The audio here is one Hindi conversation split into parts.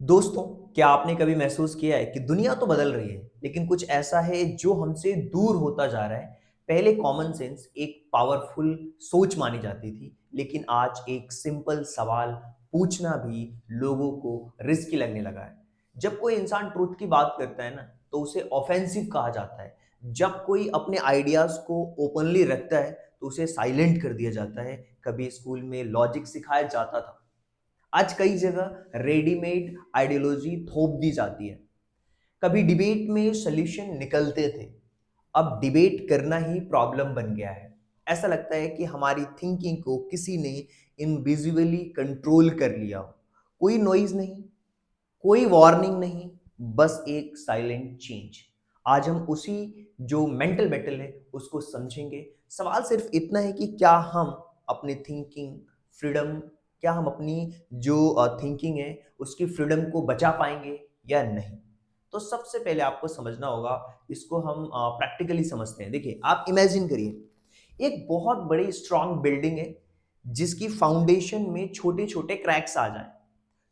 दोस्तों, क्या आपने कभी महसूस किया है कि दुनिया तो बदल रही है, लेकिन कुछ ऐसा है जो हमसे दूर होता जा रहा है? पहले कॉमन सेंस एक पावरफुल सोच मानी जाती थी, लेकिन आज एक सिंपल सवाल पूछना भी लोगों को रिस्की लगने लगा है। जब कोई इंसान ट्रुथ की बात करता है ना, तो उसे ऑफेंसिव कहा जाता है। जब कोई अपने आइडियाज को ओपनली रखता है, तो उसे साइलेंट कर दिया जाता है। कभी स्कूल में लॉजिक सिखाया जाता था, आज कई जगह रेडीमेड आइडियोलॉजी थोप दी जाती है। कभी डिबेट में सॉल्यूशन निकलते थे, अब डिबेट करना ही प्रॉब्लम बन गया है। ऐसा लगता है कि हमारी थिंकिंग को किसी ने इनविजिबली कंट्रोल कर लिया हो। कोई नॉइज नहीं, कोई वार्निंग नहीं, बस एक साइलेंट चेंज। आज हम उसी जो मेंटल बैटल है उसको समझेंगे। सवाल सिर्फ इतना है कि क्या हम अपनी थिंकिंग फ्रीडम, क्या हम अपनी जो थिंकिंग है उसकी फ्रीडम को बचा पाएंगे या नहीं। तो सबसे पहले आपको समझना होगा, इसको हम प्रैक्टिकली समझते हैं। देखिए, आप इमेजिन करिए एक बहुत बड़ी स्ट्रांग बिल्डिंग है जिसकी फाउंडेशन में छोटे छोटे क्रैक्स आ जाएं।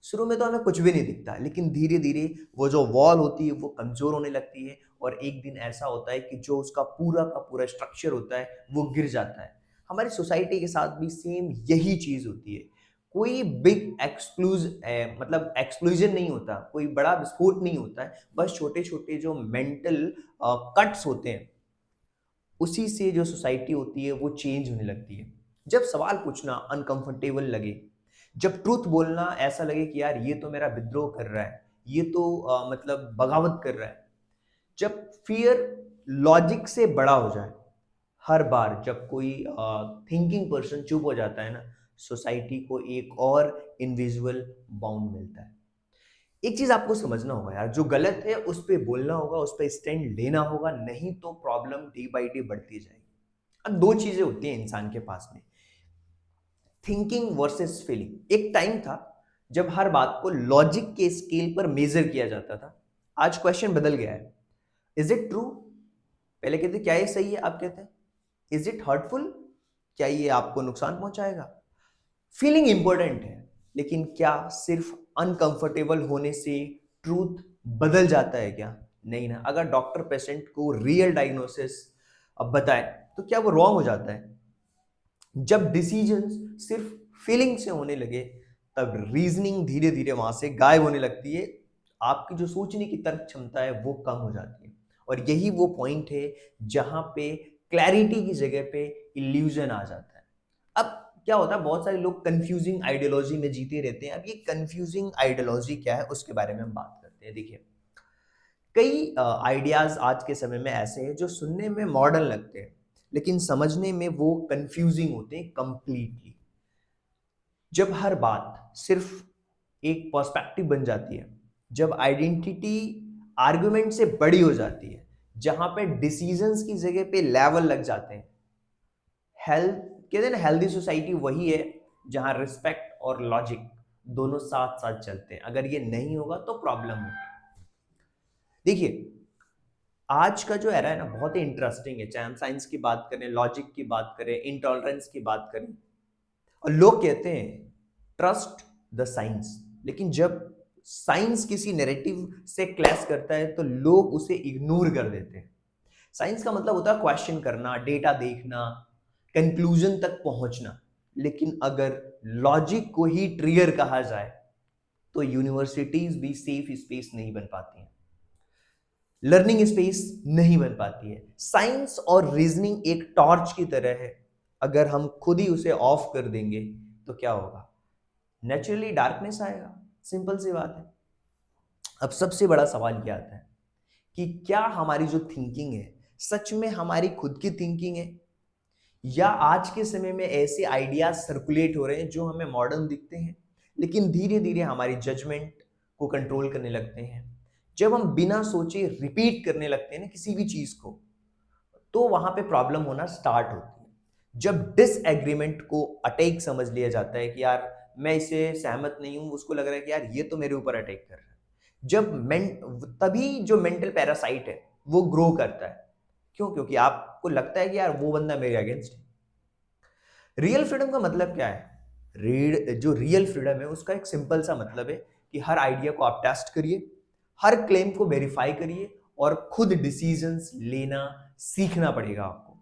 शुरू में तो हमें कुछ भी नहीं दिखता, लेकिन धीरे धीरे वो जो वॉल होती है वो कमजोर होने लगती है, और एक दिन ऐसा होता है कि जो उसका पूरा का पूरा स्ट्रक्चर होता है वो गिर जाता है। हमारी सोसाइटी के साथ भी सेम यही चीज होती है। कोई बिग मतलब एक्सप्लोजन नहीं होता, कोई बड़ा विस्फोट नहीं होता है, बस छोटे छोटे जो मेंटल कट्स होते हैं, उसी से जो सोसाइटी होती है वो चेंज होने लगती है। जब सवाल पूछना अनकंफर्टेबल लगे, जब ट्रूथ बोलना ऐसा लगे कि यार ये तो मेरा विद्रोह कर रहा है, ये तो मतलब बगावत कर रहा है, जब फियर लॉजिक से बड़ा हो जाए, हर बार जब कोई थिंकिंग पर्सन चुप हो जाता है ना, सोसाइटी को एक और इनविजिबल बाउंड मिलता है। एक चीज आपको समझना होगा यार, जो गलत है उस पर बोलना होगा, उस पर स्टैंड लेना होगा, नहीं तो प्रॉब्लम डे बाई डे बढ़ती जाएगी। अब दो चीजें होती हैं इंसान के पास में, थिंकिंग वर्सेस फीलिंग। एक टाइम था जब हर बात को लॉजिक के स्केल पर मेजर किया जाता था। आज क्वेश्चन बदल गया है। Is it true? पहले कहते क्या ये सही है, आप कहते हैं इज इट हर्टफुल, क्या ये आपको नुकसान पहुंचाएगा। फीलिंग इंपॉर्टेंट है, लेकिन क्या सिर्फ अनकंफर्टेबल होने से ट्रूथ बदल जाता है क्या? नहीं ना। अगर डॉक्टर पेशेंट को रियल डायग्नोसिस अब बताए, तो क्या वो रॉन्ग हो जाता है? जब डिसीजंस सिर्फ फीलिंग से होने लगे, तब रीजनिंग धीरे धीरे वहां से गायब होने लगती है। आपकी जो सोचने की तर्क क्षमता है वो कम हो जाती है, और यही वो पॉइंट है जहां पे क्लैरिटी की जगह पे इल्यूजन आ जाता है। अब क्या होता है, बहुत सारे लोग कंफ्यूजिंग आइडियोलॉजी में जीते रहते हैं। अब ये कंफ्यूजिंग आइडियोलॉजी क्या है उसके बारे में हम बात करते हैं। देखिए, कई आइडियाज आज के समय में ऐसे हैं जो सुनने में मॉडर्न लगते हैं, लेकिन समझने में वो कंफ्यूजिंग होते हैं कंप्लीटली। जब हर बात सिर्फ एक पर्सपेक्टिव बन जाती है, जब आइडेंटिटी आर्गुमेंट से बड़ी हो जाती है, जहां पे डिसीजंस की जगह पे लेवल लग जाते हैं। हेल्थ कहते हैं ना, हेल्दी सोसाइटी वही है जहां रिस्पेक्ट और लॉजिक दोनों साथ साथ चलते हैं। अगर ये नहीं होगा तो प्रॉब्लम होगी। देखिए, आज का जो एरा है ना, बहुत ही इंटरेस्टिंग है। चाहे हम साइंस की बात करें, लॉजिक की बात करें, इंटॉलरेंस की बात करें, और लोग कहते हैं ट्रस्ट द साइंस, लेकिन जब साइंस किसी नैरेटिव से क्लैश करता है तो लोग उसे इग्नोर कर देते हैं। साइंस का मतलब होता है क्वेश्चन करना, डेटा देखना, कंक्लूजन तक पहुंचना। लेकिन अगर लॉजिक को ही ट्रिगर कहा जाए, तो यूनिवर्सिटीज भी सेफ स्पेस नहीं बन पाती हैं, लर्निंग स्पेस नहीं बन पाती है। साइंस और रीजनिंग एक टॉर्च की तरह है, अगर हम खुद ही उसे ऑफ कर देंगे तो क्या होगा? नेचुरली डार्कनेस आएगा। सिंपल सी बात है। अब सबसे बड़ा सवाल ये आता है कि क्या हमारी जो थिंकिंग है सच में हमारी खुद की थिंकिंग है, या आज के समय में ऐसे आइडियाज सर्कुलेट हो रहे हैं जो हमें मॉडर्न दिखते हैं, लेकिन धीरे धीरे हमारी जजमेंट को कंट्रोल करने लगते हैं। जब हम बिना सोचे रिपीट करने लगते हैं ना किसी भी चीज को, तो वहां पे प्रॉब्लम होना स्टार्ट होती है। जब डिसएग्रीमेंट को अटैक समझ लिया जाता है कि यार मैं इसे सहमत नहीं हूं, उसको लग रहा है कि यार ये तो मेरे ऊपर अटैक कर रहा है, जब तभी जो मेंटल पैरासाइट है वो ग्रो करता है। क्यों? क्योंकि आपको लगता है कि यार वो बंदा मेरे अगेंस्ट है। रियल फ्रीडम का मतलब क्या है? रीड जो रियल फ्रीडम है उसका एक सिंपल सा मतलब है कि हर आइडिया को आप टेस्ट करिए, हर क्लेम को वेरीफाई करिए और खुद डिसीजंस लेना सीखना पड़ेगा आपको।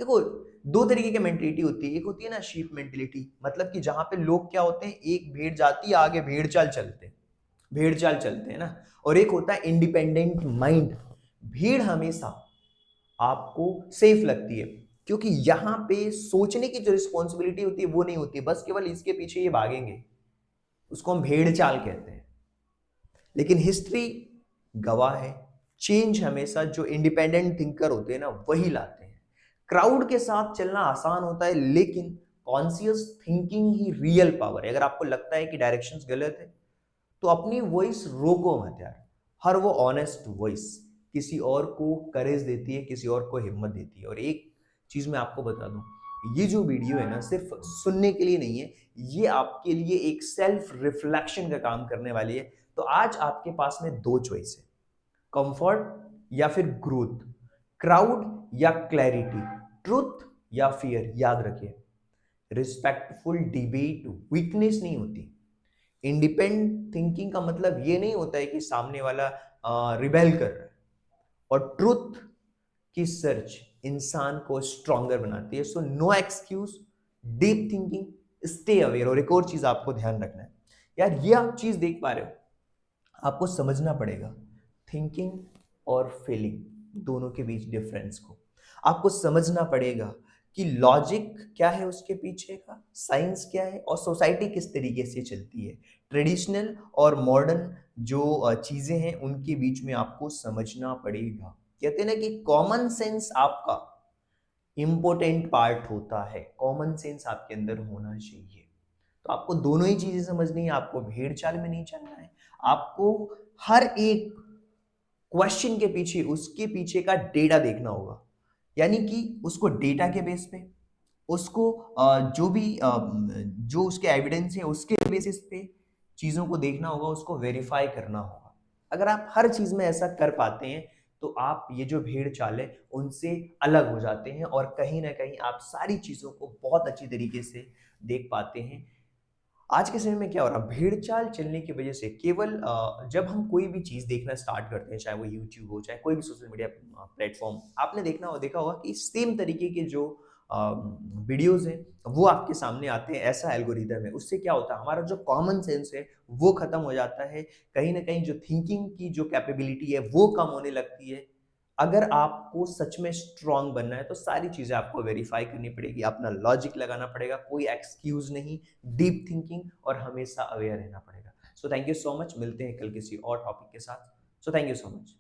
देखो, दो तरीके की मेंटेलिटी होती है। एक होती है ना शीप मेंटेलिटी, मतलब कि जहां पे लोग क्या होते हैं, एक भेड़ जाती है आगे, भेड़ चाल चलते हैं ना। और एक होता है इंडिपेंडेंट माइंड। भीड़ हमेशा आपको सेफ लगती है, क्योंकि यहां पे सोचने की जो रिस्पॉन्सिबिलिटी होती है वो नहीं होती, बस केवल इसके पीछे ये भागेंगे, उसको हम भेड़ चाल कहते हैं। लेकिन हिस्ट्री गवाह है, चेंज हमेशा जो इंडिपेंडेंट थिंकर होते हैं ना वही लाते हैं। क्राउड के साथ चलना आसान होता है, लेकिन कॉन्शियस थिंकिंग ही रियल पावर है। अगर आपको लगता है कि डायरेक्शंस गलत है, तो अपनी वॉइस रोको मत यार। हर वो ऑनेस्ट वॉइस किसी और को करेज देती है, किसी और को हिम्मत देती है। और एक चीज मैं आपको बता दूं, ये जो वीडियो है ना सिर्फ सुनने के लिए नहीं है, ये आपके लिए एक सेल्फ रिफ्लेक्शन का काम करने वाली है। तो आज आपके पास में दो चॉइस है, कंफर्ट या फिर ग्रोथ, क्राउड या क्लैरिटी, ट्रुथ या फियर। याद रखिए, रिस्पेक्टफुल डिबेट वीकनेस नहीं होती। इंडिपेंडेंट थिंकिंग का मतलब ये नहीं होता है कि सामने वाला रिबेल कर रहा है। और ट्रुथ की सर्च इंसान को स्ट्रॉन्गर बनाती है। So no excuse, deep thinking, stay aware. और एक और चीज आपको ध्यान रखना है यार, ये आप चीज देख पा रहे हो, आपको समझना पड़ेगा थिंकिंग और फीलिंग दोनों के बीच डिफरेंस को। आपको समझना पड़ेगा कि लॉजिक क्या है उसके पीछे का, साइंस क्या है, और सोसाइटी किस तरीके से चलती है। ट्रेडिशनल और मॉडर्न जो चीजें हैं उनके बीच में आपको समझना पड़ेगा। कहते हैं ना कि कॉमन सेंस आपका इंपॉर्टेंट पार्ट होता है, कॉमन सेंस आपके अंदर होना चाहिए। तो आपको दोनों ही चीजें समझनी है, आपको भेड़ चाल में नहीं चलना है। आपको हर एक क्वेश्चन के पीछे, उसके पीछे का डेटा देखना होगा, यानी कि उसको डेटा के बेस पे, उसको जो भी जो उसके एविडेंस है उसके बेसिस पे चीजों को देखना होगा, उसको वेरीफाई करना होगा। अगर आप हर चीज में ऐसा कर पाते हैं, तो आप ये जो भेड़ चाल है उनसे अलग हो जाते हैं, और कहीं ना कहीं आप सारी चीजों को बहुत अच्छी तरीके से देख पाते हैं। आज के समय में क्या हो रहा है, भेड़ चाल चलने की वजह से केवल जब हम कोई भी चीज देखना स्टार्ट करते हैं, चाहे वो यूट्यूब हो, चाहे कोई भी सोशल मीडिया प्लेटफॉर्म, आपने देखा होगा कि सेम तरीके के जो वीडियोस हैं वो आपके सामने आते हैं। ऐसा एल्गोरिदम है, उससे क्या होता है, हमारा जो कॉमन सेंस है वो खत्म हो जाता है। कहीं ना कहीं जो थिंकिंग की जो कैपेबिलिटी है वो कम होने लगती है। अगर आपको सच में स्ट्रांग बनना है, तो सारी चीजें आपको वेरीफाई करनी पड़ेगी, अपना लॉजिक लगाना पड़ेगा, कोई एक्सक्यूज नहीं, डीप थिंकिंग, और हमेशा अवेयर रहना पड़ेगा। So thank you so much, मिलते हैं कल किसी और टॉपिक के साथ। So thank you so much.